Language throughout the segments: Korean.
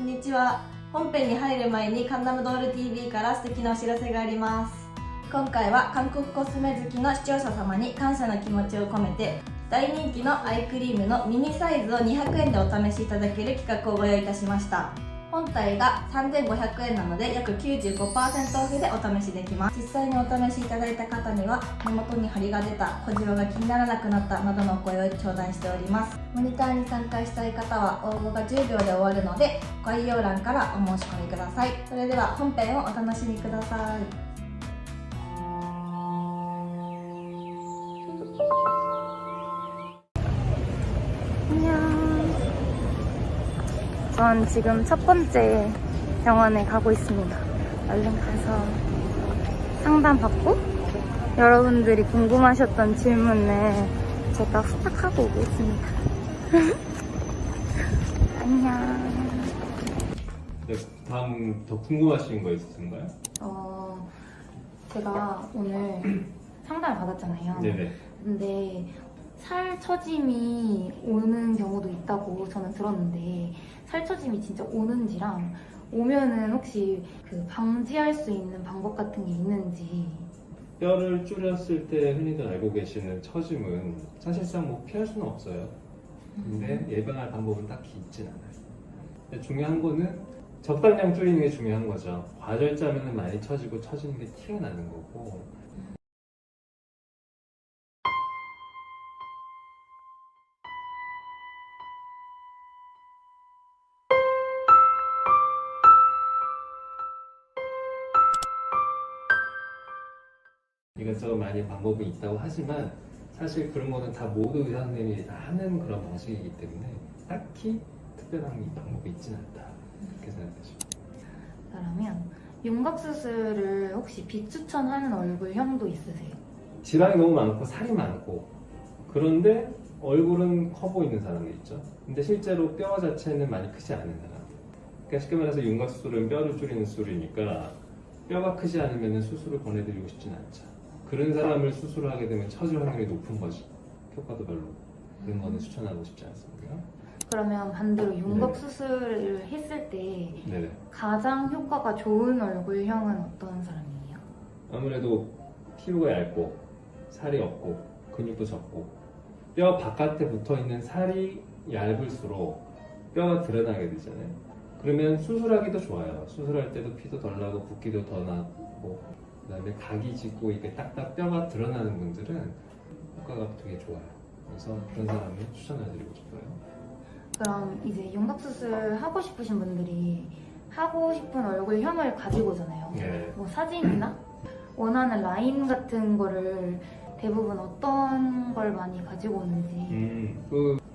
んにちは。本編に入る前にカンナムドール TV から素敵なお知らせがあります。今回は韓国コスメ好きの視聴者様に感謝の気持ちを込めて、大人気のアイクリームのミニサイズを200円でお試しいただける企画をご用意いたしました。本体が3500円なので約 95% オフでお試しできます。実際にお試しいただいた方には目元に張りが出た、小じわが気にならなくなったなどのお声を頂戴しております。モニターに参加したい方は応募が10秒で終わるので概要欄からお申し込みください。それでは本編をお楽しみください。전 지금 첫 번째 병원에 가고 있습니다. 얼른 가서 상담받고 여러분들이 궁금하셨던 질문을 제가 후딱하고 오겠습니다. 안녕. 네, 다음 더 궁금하신 거 있으신가요? 제가 오늘 상담을 받았잖아요. 네네. 근데 살 처짐이 오는 경우도 있다고 저는 들었는데 살 처짐이 진짜 오는지랑 오면은 혹시 그 방지할 수 있는 방법 같은 게 있는지. 뼈를 줄였을 때 흔히들 알고 계시는 처짐은 사실상 뭐 피할 수는 없어요. 근데 예방할 방법은 딱히 있진 않아요. 근데 중요한 거는 적당량 줄이는 게 중요한 거죠. 과절자면은 많이 처지고 처지는 게 티가 나는 거고. 이것저것 많이 방법이 있다고 하지만 사실 그런 거는 다 모두 의사 선생님이 다 하는 그런 방식이기 때문에 딱히 특별한 방법이 있진 않다 이렇게 생각하시면 돼요. 그러면 윤곽 수술을 혹시 비추천하는 얼굴형도 있으세요? 지방이 너무 많고 살이 많고 그런데 얼굴은 커 보이는 사람도 있죠. 근데 실제로 뼈 자체는 많이 크지 않은 사람. 그러니까 쉽게 말해서 윤곽 수술은 뼈를 줄이는 수술이니까 뼈가 크지 않으면 수술을 권해드리고 싶진 않죠. 그런 사람을 수술을 하게 되면 처질 확률이 높은 거지. 효과도 별로. 그런 거는 추천하고 싶지 않습니다. 그러면 반대로 윤곽 네. 수술을 했을 때 네네. 가장 효과가 좋은 얼굴형은 어떤 사람이에요? 아무래도 피부가 얇고 살이 없고 근육도 적고 뼈 바깥에 붙어있는 살이 얇을수록 뼈가 드러나게 되잖아요. 그러면 수술하기도 좋아요. 수술할 때도 피도 덜 나고 붓기도 더 나고 그 다음에 각이 짙고 이렇게 딱딱 뼈가 드러나는 분들은 효과가 되게 좋아요. 그래서 그런 사람을 추천을 드리고 싶어요. 그럼 이제 윤곽 수술 하고 싶으신 분들이 하고 싶은 얼굴형을 가지고 오잖아요. 네. 뭐 사진이나 원하는 라인 같은 거를 대부분 어떤 걸 많이 가지고 오는지.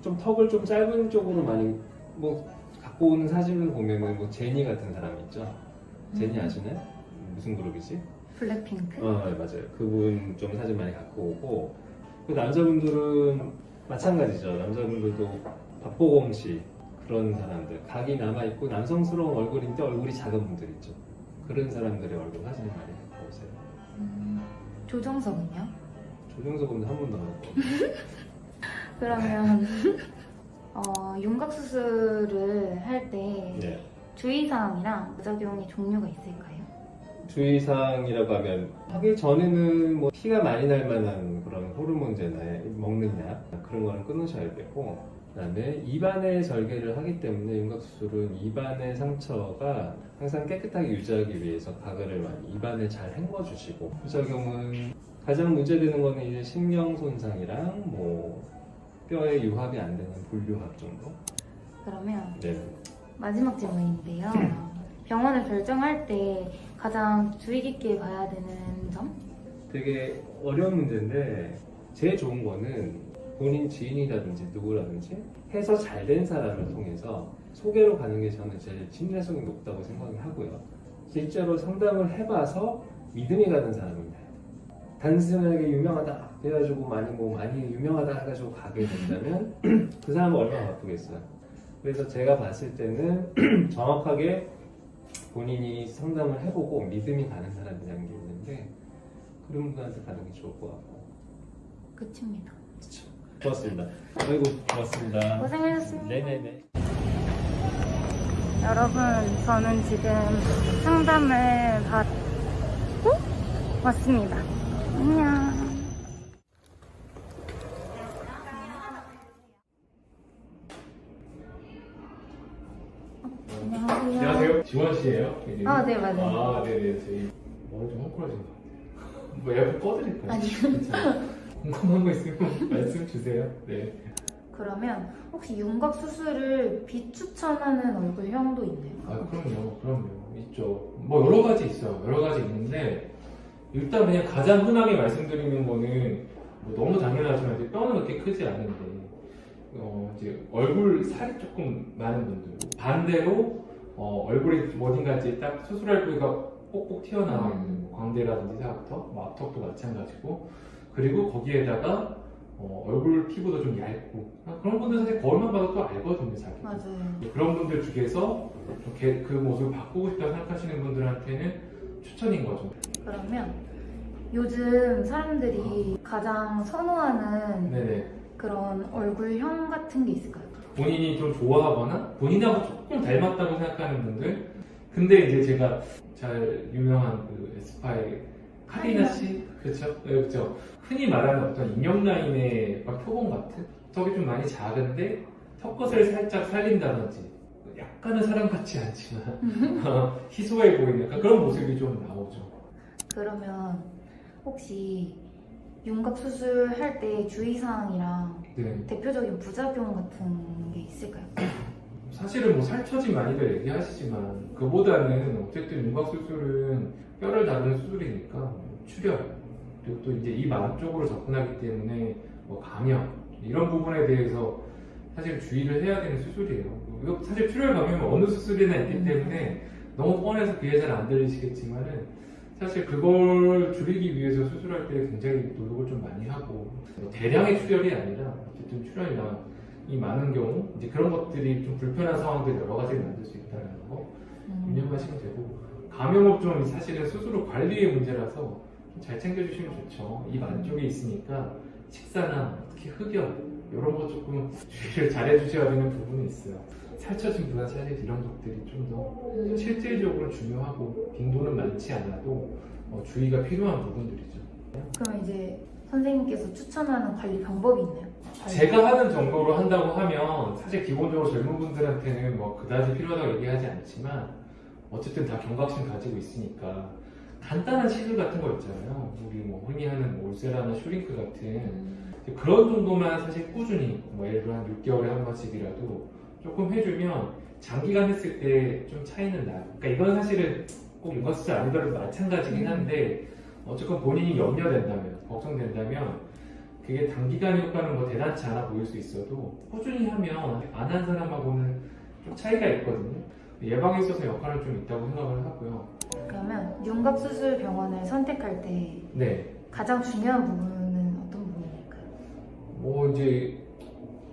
좀 턱을 좀 짧은 쪽으로 많이 뭐 갖고 오는 사진을 보면은 뭐 제니 같은 사람 있죠. 제니 아시나요? 무슨 그룹이지? 블랙핑크? 네, 맞아요. 그분 좀 사진 많이 갖고 오고 그 남자분들은 마찬가지죠. 남자분들도 박보검 씨 그런 사람들 각이 남아있고 남성스러운 얼굴인데 얼굴이 작은 분들 있죠. 그런 사람들의 얼굴 사진을 많이 갖고 오세요. 조정석은요? 조정석은 한 번도 안 갖고 그러면 윤곽 수술을 할 때 네. 주의사항이랑 부작용의 종류가 있을까요? 주의사항이라고 하면 하기 전에는 뭐 피가 많이 날 만한 그런 호르몬제나 먹는 약 그런 거는 끊으셔야겠고 그 다음에 입안에 절개를 하기 때문에 윤곽수술은 입안의 상처가 항상 깨끗하게 유지하기 위해서 가글을 많이 입안에 잘 헹궈주시고 부작용은 가장 문제되는 거는 이제 신경 손상이랑 뭐 뼈에 유합이 안 되는 불유합 정도. 그러면 네. 마지막 질문인데요. 병원을 결정할 때 가장 주의 깊게 봐야 되는 점? 되게 어려운 문제인데 제일 좋은 거는 본인 지인이라든지 누구라든지 해서 잘 된 사람을 통해서 소개로 가는 게 저는 제일 신뢰성이 높다고 생각을 하고요. 실제로 상담을 해봐서 믿음이 가는 사람입니다. 단순하게 유명하다 해가지고 많이 유명하다 해가지고 가게 된다면 그 사람은 얼마나 바쁘겠어요. 그래서 제가 봤을 때는 정확하게 본인이 상담을 해보고 믿음이 가는 사람이라는 게 있는데 그런 분들한테 가는 게 좋을 것 같고. 끝입니다. 그렇죠. 고맙습니다. 아이고 고맙습니다. 고생하셨습니다. 네네네. 여러분, 저는 지금 상담을 받고 왔습니다. 안녕. 안녕하세요. 안녕하세요. 지원 씨예요? 아, 네, 맞아요. 아, 네네. 저희 머리 좀 헝클어진 것 같아요. 뭐 에어컨 꺼드릴까요? 아니요. 궁금한 거 있으면 말씀 주세요. 네. 그러면 혹시 윤곽 수술을 비추천하는 얼굴형도 있나요? 아, 그럼요. 있죠. 뭐 여러 가지 있어요. 여러 가지 있는데 일단 그냥 가장 흔하게 말씀드리는 거는 뭐 너무 당연하지만 이제 뼈는 그렇게 크지 않은데 이제 얼굴 살이 조금 많은 분들 반대로 얼굴이 어딘가 이제 딱 수술할 부위가 꼭꼭 튀어나와 있는 뭐 광대라든지 사각턱, 뭐 앞턱도 마찬가지고 그리고 거기에다가 얼굴 피부도 좀 얇고 그런 분들 사실 거울만 봐도 또 알거든요, 자기. 맞아요. 그런 분들 중에서 그 모습을 바꾸고 싶다고 생각하시는 분들한테는 추천인 거죠. 그러면 요즘 사람들이 가장 선호하는 네네. 그런 얼굴형 같은 게 있을까요? 본인이 좀 좋아하거나 본인하고 조금 닮았다고 생각하는 분들. 근데 이제 제가 잘 유명한 그 에스파의 카리나 씨, 그렇죠? 네, 그렇죠. 흔히 말하는 어떤 인형 라인의 막 표본 같은 턱이 좀 많이 작은데 턱끝을 살짝 살린다든지 약간은 사람 같지 않지만 희소해 보이는 약간 그런 모습이 좀 나오죠. 그러면 혹시 윤곽 수술할 때 주의사항이랑 네. 대표적인 부작용 같은 게 있을까요? 사실은 뭐 살처짐 많이들 얘기하시지만 그보다는 어쨌든 윤곽 수술은 뼈를 다루는 수술이니까 출혈 그리고 또 이제 입 안쪽으로 접근하기 때문에 뭐 감염 이런 부분에 대해서 사실 주의를 해야 되는 수술이에요. 이거 사실 출혈 감염은 어느 수술이나 있기 때문에 너무 뻔해서 귀에 잘 안 들리시겠지만은 사실 그걸 줄이기 위해서 수술할 때 굉장히 노력을 좀 많이 하고 대량의 출혈이 아니라 어쨌든 출혈이나 이 많은 경우 이제 그런 것들이 좀 불편한 상황들 여러 가지를 만들 수 있다는 거 유념하시면 되고 감염업종이 사실은 수술 관리의 문제라서 좀 잘 챙겨주시면 좋죠. 입 안쪽에 있으니까 식사나 특히 흡연 이런 거 조금 주의를 잘 해주셔야 되는 부분이 있어요. 살처짐보다 사실 이런 것들이 좀 더 실질적으로 중요하고 빈도는 많지 않아도 주의가 필요한 부분들이죠. 그럼 이제 선생님께서 추천하는 관리 방법이 있나요? 제가 하는 정도로 한다고 하면 사실 기본적으로 젊은 분들한테는 뭐 그다지 필요하다고 얘기하지 않지만 어쨌든 다 경각심 가지고 있으니까 간단한 시술 같은 거 있잖아요. 우리 뭐 흔히 하는 뭐 울세라나 슈링크 같은 그런 정도만 사실 꾸준히 뭐 예를 들어 한 6개월에 한 번씩이라도 조금 해주면 장기간 했을 때 좀 차이는 나요. 그러니까 이건 사실은 꼭 윤곽 수술 아니더라도 마찬가지긴 한데 어쨌건 본인이 염려된다면 걱정된다면 그게 단기간 효과는 뭐 대단치 않아 보일 수 있어도 꾸준히 하면 안 한 사람하고는 좀 차이가 있거든요. 예방에 있어서 역할은 좀 있다고 생각을 하고요. 그러면 윤곽 수술 병원을 선택할 때 네. 가장 중요한 부분은 어떤 부분일까요? 뭐 이제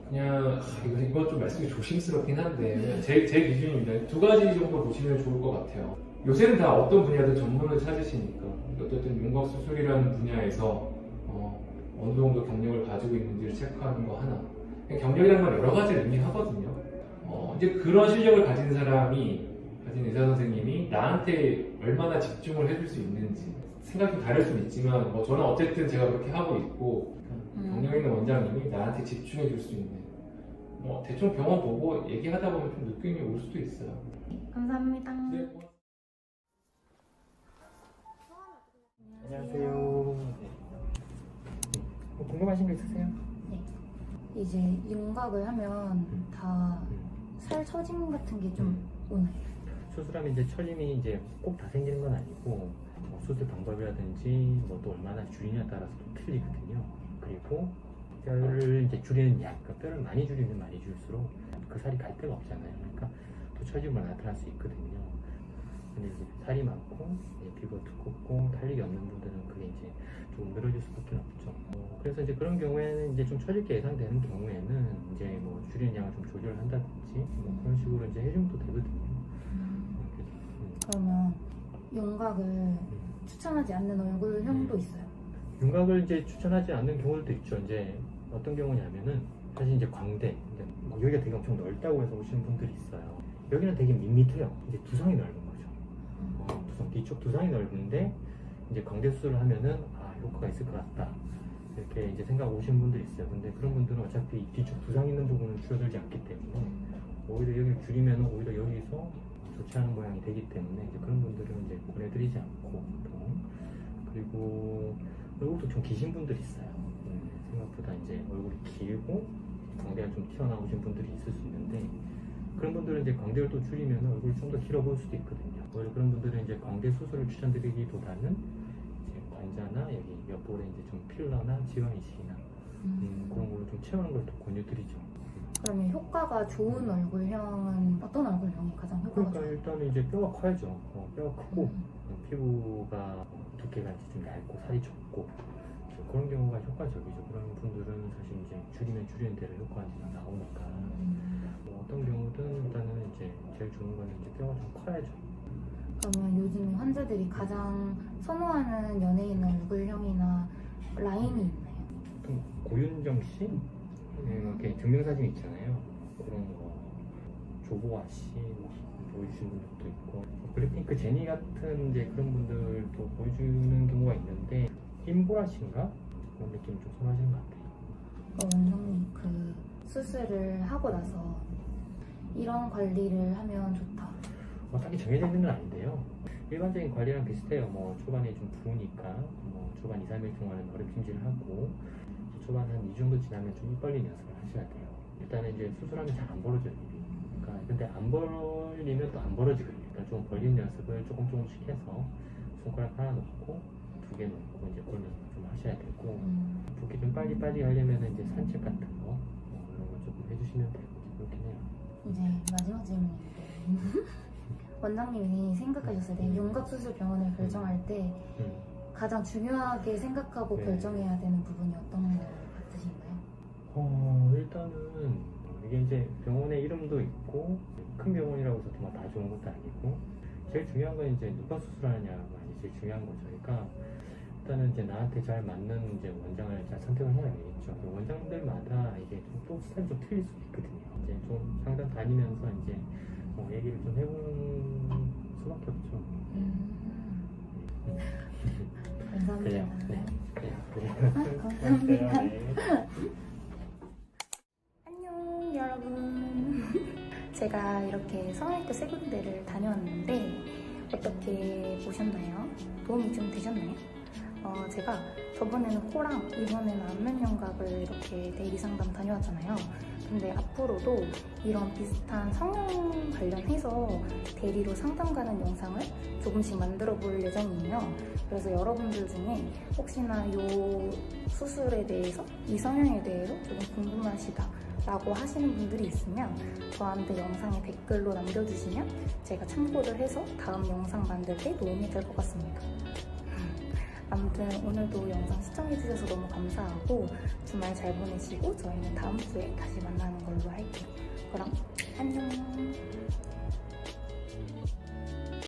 그냥 이건 좀 말씀이 조심스럽긴 한데 제 기준입니다. 두 가지 정도 보시면 좋을 것 같아요. 요새는 다 어떤 분야든 전문을 찾으시니까 어쨌든 윤곽 수술이라는 분야에서 어느 정도 경력을 가지고 있는지를 체크하는 거 하나. 경력이라는 건 여러 가지를 의미하거든요. 이제 그런 실력을 가진 사람이 가진 의사 선생님이 나한테 얼마나 집중을 해줄 수 있는지 생각이 다를 수는 있지만 뭐 저는 어쨌든 제가 그렇게 하고 있고 경력 있는 원장님이 나한테 집중해 줄 수 있는 대충 병원 보고 얘기하다 보면 좀 느낌이 올 수도 있어요. 감사합니다. 네. 안녕하세요. 궁금하신 거 있으세요? 이제 윤곽을 하면 다 살 처짐 같은 게 좀 오나요? 수술하면 이제 처짐이 이제 꼭 다 생기는 건 아니고 뭐 수술 방법이라든지 뭐 또 얼마나 줄이냐에 따라서 또 틀리거든요. 그리고 뼈를 이제 줄이는 양, 그러니까 뼈를 많이 줄이면 많이 줄수록 그 살이 갈 데가 없잖아요. 그러니까 또 처짐을 나타날 수 있거든요. 근데 이제 살이 많고 피부가 두껍고 탄력이 없는 분들은 그게 이제 좀 늘어질 수밖에 없죠. 그래서 이제 그런 경우에는 이제 좀 처질 게 예상되는 경우에는 이제 뭐 줄이는 양을 좀 조절을 한다든지 뭐 그런 식으로 이제 해주면 또 되거든요. 그러면 윤곽을 추천하지 않는 얼굴형도 있어요? 윤곽을 이제 추천하지 않는 경우도 있죠. 이제 어떤 경우냐면은 사실 이제 광대, 뭐 여기가 되게 엄청 넓다고 해서 오시는 분들이 있어요. 여기는 되게 밋밋해요. 이제 두상이 넓은 거죠. 뒤쪽 두상이 넓은데 이제 광대 수술을 하면은 효과가 있을 것 같다. 이렇게 이제 생각 오시는 분들이 있어요. 근데 그런 분들은 어차피 뒤쪽 두상 있는 부분은 줄어들지 않기 때문에 오히려 여기를 줄이면 오히려 여기서 좋지 않은 모양이 되기 때문에 이제 그런 분들은 이제 보내드리지 않고 보통. 그리고 얼굴도 좀 기신 분들이 있어요. 생각보다 이제 얼굴이 길고 광대가 좀 튀어나오신 분들이 있을 수 있는데 그런 분들은 이제 광대를 또 줄이면 얼굴이 좀 더 길어 보일 수도 있거든요. 오히려 그런 분들은 이제 광대 수술을 추천드리기보다는 이제 관자나 여기 옆볼에 이제 좀 필러나 지방 이식이나 그런 걸로 좀 채우는 걸 또 권유드리죠. 그러면 효과가 좋은 얼굴형은 어떤 얼굴형이 가장 효과가 그러니까 좋아요? 일단은 이제 뼈가 커야죠. 뼈가 크고 피부가 두께가 이제 좀 얇고 살이 적고 그런 경우가 효과적이죠. 그런 분들은 사실 이제 줄이면 줄이는 대로 효과가 이제 나오니까 어떤 경우든 일단은 이제 제일 좋은 거는 이제 뼈가 좀 커야죠. 그러면 요즘에 환자들이 가장 선호하는 연예인 얼굴형이나 라인이 있나요? 보통 고윤정 씨 이렇게 증명사진 있잖아요. 그런 거 조보아 씨 보여주신 분들도 있고 블랙핑크 제니 같은 이제 그런 분들도 보여주는 경우가 있는데 임보라 씨인가 그런 느낌을 좀 선호하시는 것 같아요. 원장님 그 수술을 하고 나서 이런 관리를 하면 좋다. 딱히 정해져 있는 건 아닌데요. 일반적인 관리랑 비슷해요. 뭐 초반에 좀 부으니까 뭐 초반 2-3일 동안은 얼음찜질을 하고 초반 한 2주 정도 지나면 좀 입 벌리는 연습을 하셔야 돼요. 일단은 이제 수술하면 잘 안 벌어져요. 그러니까 근데 안 벌리면 또 안 벌어지거든요. 그러니까 좀 벌리는 연습을 조금씩 해서 손가락 하나 놓고 2개 놓고 이제 벌리는 좀 하셔야 되고 붓기 좀 빨리 하려면 이제 산책 같은 거 이런 거 조금 해주시면 되고 그렇긴 해요. 이제 마지막 질문인데 원장님이 생각하셨을 때 윤곽수술병원을 결정할 때 가장 중요하게 생각하고 네. 결정해야 되는 부분이 어떤 거 같으신가요? 일단은 이게 이제 병원의 이름도 있고 큰 병원이라고 해서 정말 다 좋은 것도 아니고 제일 중요한 건 이제 누가 수술하냐가 제일 중요한 거죠. 그러니까 일단은 이제 나한테 잘 맞는 이제 원장을 잘 선택을 해야 되겠죠. 원장들마다 이게 또 스타일이 좀 틀릴 수도 있거든요. 이제 좀 상담 다니면서 이제 얘기를 좀 해보는 수밖에 없죠. 감사합니다. 감사합니다. 안녕 여러분. 제가 이렇게 성형외과 세 군데를 다녀왔는데 어떻게 보셨나요? 도움이 좀 되셨나요? 제가 저번에는 코랑 이번에는 안면연각을 이렇게 대리 상담 다녀왔잖아요. 근데 앞으로도 이런 비슷한 성형 관련해서 대리로 상담 가는 영상을 조금씩 만들어 볼 예정이에요. 그래서 여러분들 중에 혹시나 이 수술에 대해서, 이 성형에 대해서 조금 궁금하시다 라고 하시는 분들이 있으면 저한테 영상에 댓글로 남겨주시면 제가 참고를 해서 다음 영상 만들 때 도움이 될 것 같습니다. 아무튼 오늘도 영상 시청해주셔서 너무 감사하고 주말 잘 보내시고 저희는 다음 주에 다시 만나는 걸로 할게요. 그럼 안녕.